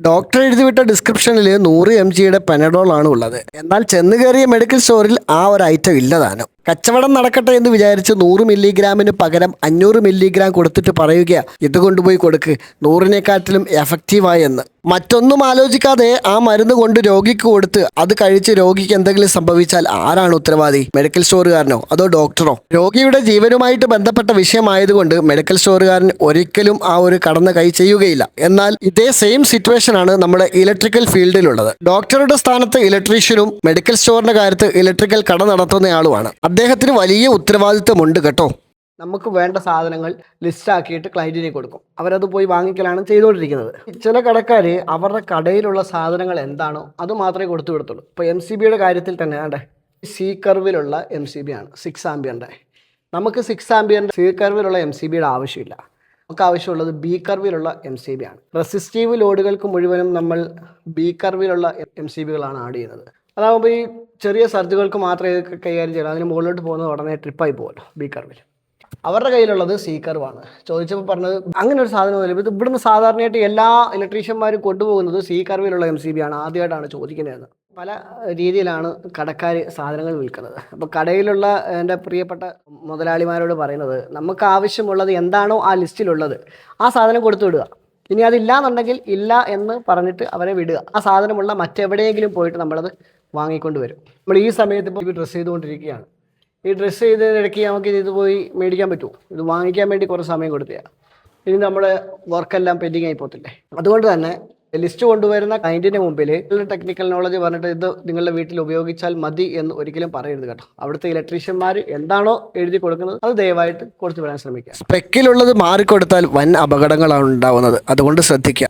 Doctor എഴുതിവിട്ട ഡിസ്ക്രിപ്ഷനിൽ 100 mg Panadol ആണ് ഉള്ളത്. എന്നാൽ ചെന്ന് കയറിയ മെഡിക്കൽ സ്റ്റോറിൽ ആ ഒരു ഐറ്റം ഇല്ലതാനും. കച്ചവടം നടക്കട്ടെ എന്ന് വിചാരിച്ച് 100 മില്ലിഗ്രാമിന് പകരം 500 മില്ലിഗ്രാം കൊടുത്തിട്ട് പറയുക ഇത് കൊണ്ടുപോയി കൊടുക്ക്, 100-നേക്കാട്ടിലും എഫക്റ്റീവായെന്ന്. മറ്റൊന്നും ആലോചിക്കാതെ ആ മരുന്ന് കൊണ്ട് രോഗിക്ക് കൊടുത്ത് അത് കഴിച്ച് രോഗിക്ക് എന്തെങ്കിലും സംഭവിച്ചാൽ ആരാണ് ഉത്തരവാദി? മെഡിക്കൽ സ്റ്റോറുകാരനോ അതോ ഡോക്ടറോ? രോഗിയുടെ ജീവനുമായിട്ട് ബന്ധപ്പെട്ട വിഷയമായതുകൊണ്ട് മെഡിക്കൽ സ്റ്റോറുകാരൻ ഒരിക്കലും ആ ഒരു കടന്ന കൈ ചെയ്യുകയില്ല. എന്നാൽ ഇതേ സെയിം സിറ്റുവേഷൻ ആണ് നമ്മുടെ ഇലക്ട്രിക്കൽ ഫീൽഡിലുള്ളത്. ഡോക്ടറുടെ സ്ഥാനത്ത് ഇലക്ട്രീഷ്യനും മെഡിക്കൽ സ്റ്റോറിന്റെ കാര്യത്ത് ഇലക്ട്രിക്കൽ കട നടത്തുന്നയാളുമാണ്. അദ്ദേഹത്തിന് വലിയ ഉത്തരവാദിത്വമുണ്ട് കേട്ടോ. നമുക്ക് വേണ്ട സാധനങ്ങൾ ലിസ്റ്റാക്കിയിട്ട് ക്ലയൻറ്റിനെ കൊടുക്കും. അവരത് പോയി വാങ്ങിക്കലാണ് ചെയ്തുകൊണ്ടിരിക്കുന്നത്. ചില കടക്കാർ അവരുടെ കടയിലുള്ള സാധനങ്ങൾ എന്താണോ അത് മാത്രമേ കൊടുത്തു വിടത്തുള്ളൂ. ഇപ്പോൾ MCBയുടെ കാര്യത്തിൽ തന്നെ ആണ്ടേ സി കർവിലുള്ള MCB ആണ് 6 ആംബിയറിൻ്റെ. നമുക്ക് 6 ആംബിയറിൻ്റെ സി കർവിലുള്ള MCBയുടെ ആവശ്യമില്ല. നമുക്ക് ആവശ്യമുള്ളത് ബി കർവിലുള്ള MCB ആണ്. റെസിസ്റ്റീവ് ലോഡുകൾക്ക് മുഴുവനും നമ്മൾ ബി കർവിലുള്ള MCBകളാണ് ആഡ് ചെയ്യുന്നത്. അതാകുമ്പോൾ ഈ ചെറിയ സർജുകൾക്ക് മാത്രമേ ഇത് കൈകാര്യം ചെയ്യണം. അതിന് മുകളിലോട്ട് പോകുന്നത് ഉടനെ ട്രിപ്പായി പോകുമല്ലോ ബി കർവിൽ. അവരുടെ കയ്യിലുള്ളത് സി കർവാണ്. ചോദിച്ചപ്പോൾ പറഞ്ഞത് അങ്ങനെ ഒരു സാധനം ഇത് ഇവിടുന്ന് സാധാരണയായിട്ട് എല്ലാ ഇലക്ട്രീഷ്യന്മാരും കൊണ്ടുപോകുന്നത് സി കർവിലുള്ള MCB ആണ്. ആദ്യമായിട്ടാണ് ചോദിക്കുന്നതെന്ന്. പല രീതിയിലാണ് കടക്കാർ സാധനങ്ങൾ വിൽക്കുന്നത്. അപ്പോൾ കടയിലുള്ള എൻ്റെ പ്രിയപ്പെട്ട മുതലാളിമാരോട് പറയുന്നത് നമുക്ക് ആവശ്യമുള്ളത് എന്താണോ ആ ലിസ്റ്റിലുള്ളത് ആ സാധനം കൊടുത്തു വിടുക. ഇനി അതില്ല എന്നുണ്ടെങ്കിൽ ഇല്ല എന്ന് പറഞ്ഞിട്ട് അവരെ വിടുക. ആ സാധനമുള്ള മറ്റെവിടെയെങ്കിലും പോയിട്ട് നമ്മളത് വാങ്ങിക്കൊണ്ട് വരും. നമ്മൾ ഈ സമയത്ത് ഇപ്പോൾ ഡ്രസ്സ് ചെയ്തുകൊണ്ടിരിക്കുകയാണ്. ഈ ഡ്രസ്സ് ചെയ്തതിനിടയ്ക്ക് നമുക്ക് ഇത് പോയി മേടിക്കാൻ പറ്റുമോ? ഇത് വാങ്ങിക്കാൻ വേണ്ടി കുറച്ച് സമയം കൊടുത്തതാണ്. ഇനി നമ്മുടെ വർക്കെല്ലാം പെൻഡിങ് ആയി പോകത്തില്ലേ? അതുകൊണ്ട് തന്നെ ലിസ്റ്റ് കൊണ്ടുവരുന്ന ക്ലയൻറ്റിൻ്റെ മുമ്പിൽ ടെക്നിക്കൽ നോളജ് പറഞ്ഞിട്ട് ഇത് നിങ്ങളുടെ വീട്ടിൽ ഉപയോഗിച്ചാൽ മതി എന്ന് ഒരിക്കലും പറയരുത് കേട്ടോ. അവിടുത്തെ ഇലക്ട്രീഷ്യന്മാർ എന്താണോ എഴുതി കൊടുക്കുന്നത് അത് ദയവായിട്ട് കൊടുത്തു വിടാൻ ശ്രമിക്കുക. സ്പെക്കിലുള്ളത് മാറിക്കൊടുത്താൽ വൻ അപകടങ്ങളാണ് ഉണ്ടാവുന്നത്. അതുകൊണ്ട് ശ്രദ്ധിക്കുക.